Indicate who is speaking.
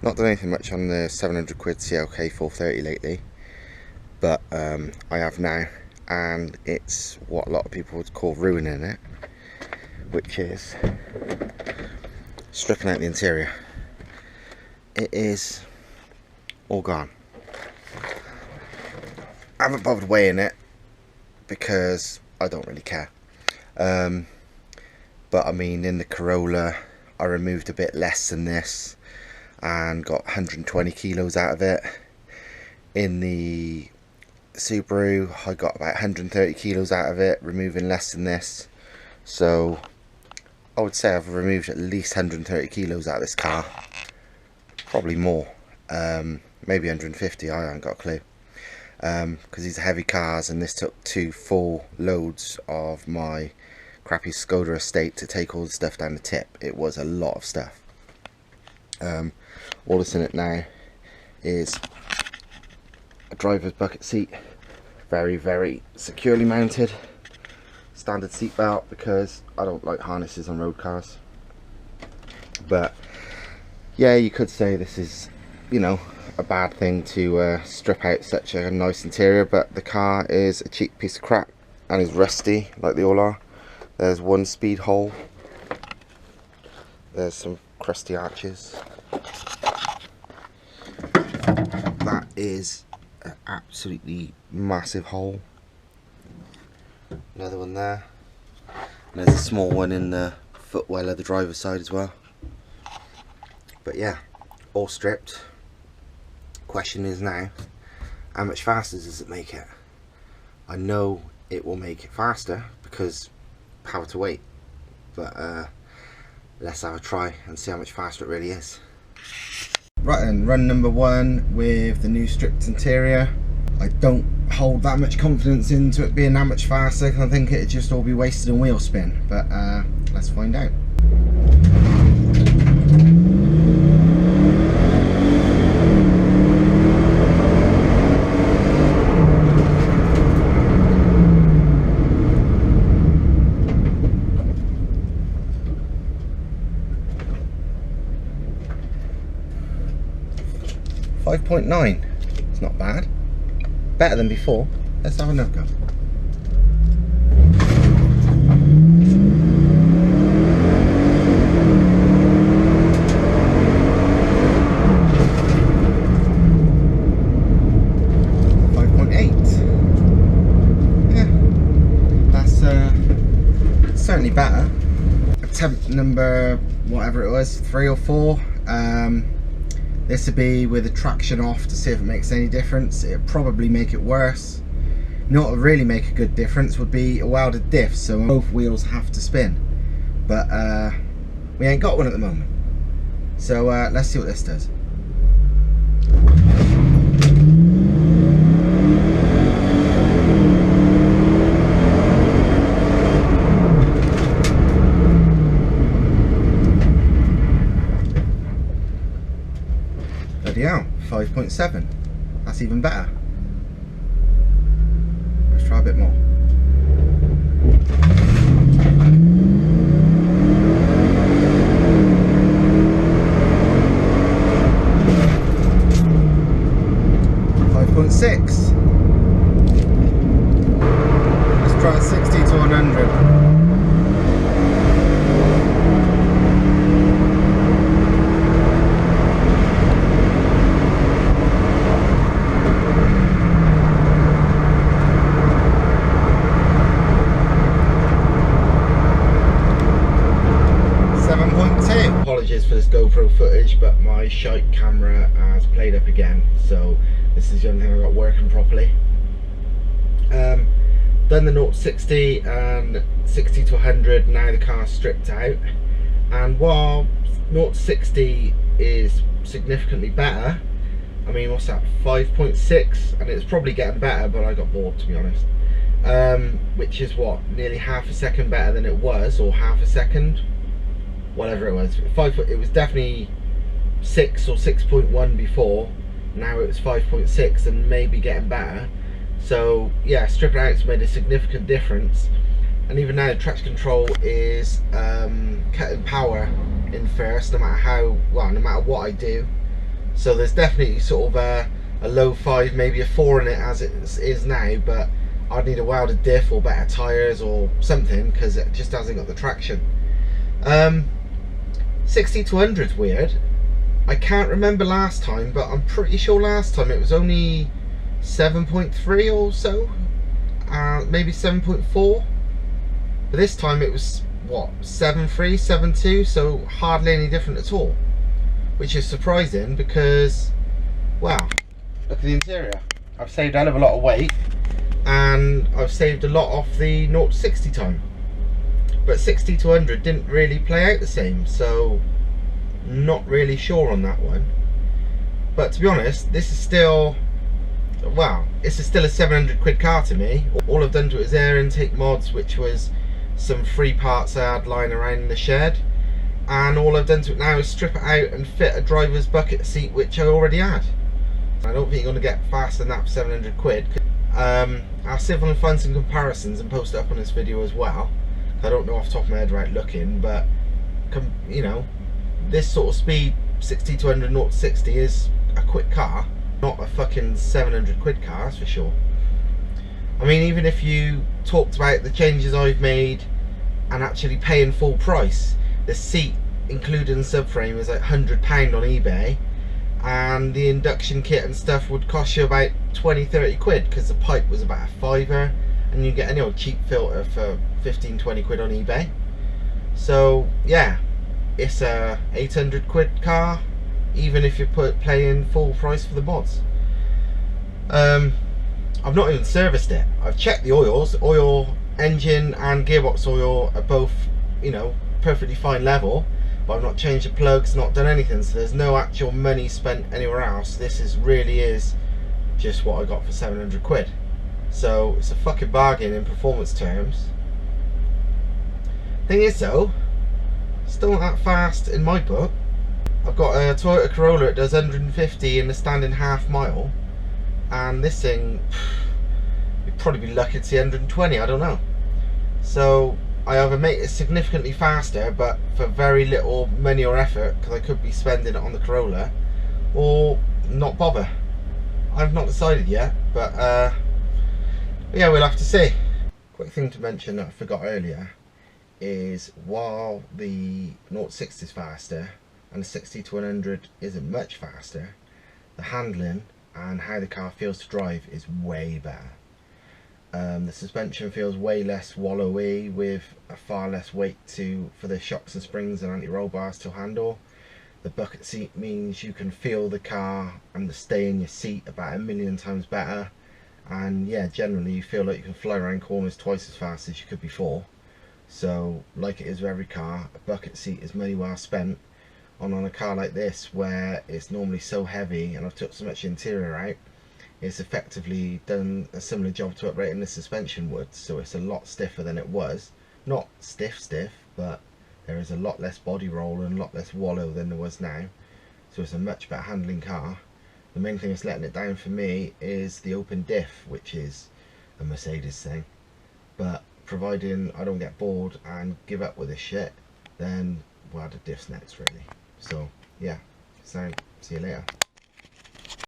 Speaker 1: Not done anything much on the 700 quid CLK430 lately, but I have now, and it's what a lot of people would call ruining it, which is stripping out the interior. It is all gone. I haven't bothered weighing it because I don't really care. But I mean, in the Corolla I removed a bit less than this and got 120 kilos out of it. In the Subaru I got about 130 kilos out of it, removing less than this. So I would say I've removed at least 130 kilos out of this car, probably more, maybe 150, I haven't got a clue, because these are heavy cars, and this took 2 full loads of my crappy Skoda estate to take all the stuff down the tip. It was a lot of stuff. All that's in it now is a driver's bucket seat, very, very securely mounted, standard seat belt, because I don't like harnesses on road cars. But yeah, you could say this is, you know, a bad thing to strip out such a nice interior, but the car is a cheap piece of crap and is rusty like they all are. There's one speed hole, there's some crusty arches, that is an absolutely massive hole, another one there, and there's a small one in the footwell of the driver's side as well. But yeah, all stripped. Question is now, how much faster does it make it? I know it will make it faster because power to weight, but let's have a try and see how much faster it really is. Right then, run number 1 with the new stripped interior. I don't hold that much confidence into it being that much faster. I think it'd just all be wasted on wheel spin, but let's find out. .9. It's not bad. Better than before. Let's have another go. Certainly better. Attempt number whatever it was, 3 or 4. This would be with the traction off to see if it makes any difference. It'd probably make it worse. Not really make a good difference would be a welded diff, so both wheels have to spin. But we ain't got one at the moment. So let's see what this does. Yeah, 5.7. That's even better. Let's try a bit more. .6. Let's try 60 to 100. Apologies for this GoPro footage, but my shite camera has played up again, so this is the only thing I got working properly. Done the 0 to 60 and 60 to 100. Now the car's stripped out, and while 0 to 60 is significantly better, I mean, what's that, 5.6, and it's probably getting better, but I got bored, to be honest. Which is what, nearly half a second better than it was, or half a second, whatever it was. It was definitely 6 or 6.1 before. Now it was 5.6 and maybe getting better. So yeah, stripping out's made a significant difference. And even now the traction control is cutting power in first, no matter what I do. So there's definitely sort of a low 5, maybe a 4 in it as it is now, but I'd need a wilder diff or better tyres or something, because it just hasn't got the traction. 60 to 100 is weird. I can't remember last time, but I'm pretty sure last time it was only 7.3 or so, maybe 7.4, but this time it was what, 7.3, 7.2, so hardly any different at all, which is surprising because, wow, look at the interior. I've saved a hell of a lot of weight, and I've saved a lot off the 0 to 60 time, but 60 to 100 didn't really play out the same, so not really sure on that one. But to be honest, this is still, wow, this is still a 700 quid car to me. All I've done to it is air intake mods, which was some free parts I had lying around in the shed, and all I've done to it now is strip it out and fit a driver's bucket seat, which I already had. I don't think you're going to get faster than that for 700 quid. I'll see if I can find some comparisons and post it up on this video as well. I don't know off the top of my head right looking, but you know, this sort of speed, 60 to 100, 0 to 60, is a quick car, not a fucking 700 quid car, that's for sure. I mean, even if you talked about the changes I've made and actually paying full price, the seat including the subframe is like £100 on eBay, and the induction kit and stuff would cost you about 20-30 quid, because the pipe was about a £5, and you get any old cheap filter for 15-20 quid on eBay. So yeah, it's a 800 quid car, even if you're paying full price for the mods. I've not even serviced it. I've checked the oils. Oil, engine and gearbox oil are both, you know, perfectly fine level, but I've not changed the plugs, not done anything, so there's no actual money spent anywhere else. This is really is just what I got for 700 quid. So it's a fucking bargain in performance terms. Thing is though, still not that fast in my book. I've got a Toyota Corolla, it does 150 in the standing half mile, and this thing, you'd probably be lucky to see 120, I don't know. So I either make it significantly faster but for very little money or effort, because I could be spending it on the Corolla, or not bother. I've not decided yet, but yeah, we'll have to see. Quick thing to mention that I forgot earlier is, while the 0 to 60 is faster and the 60 to 100 isn't much faster, the handling and how the car feels to drive is way better. The suspension feels way less wallowy, with a far less weight for the shocks and springs and anti-roll bars to handle. The bucket seat means you can feel the car and the stay in your seat about 1,000,000 times better, and yeah, generally you feel like you can fly around corners twice as fast as you could before. So like it is with every car, a bucket seat is money well spent. On a car like this, where it's normally so heavy and I've took so much interior out, it's effectively done a similar job to uprating the suspension would, so it's a lot stiffer than it was. Not stiff, but there is a lot less body roll and a lot less wallow than there was now, so it's a much better handling car. The main thing that's letting it down for me is the open diff, which is a Mercedes thing, but providing I don't get bored and give up with this shit, then well, the diff's next really. So yeah, so see you later.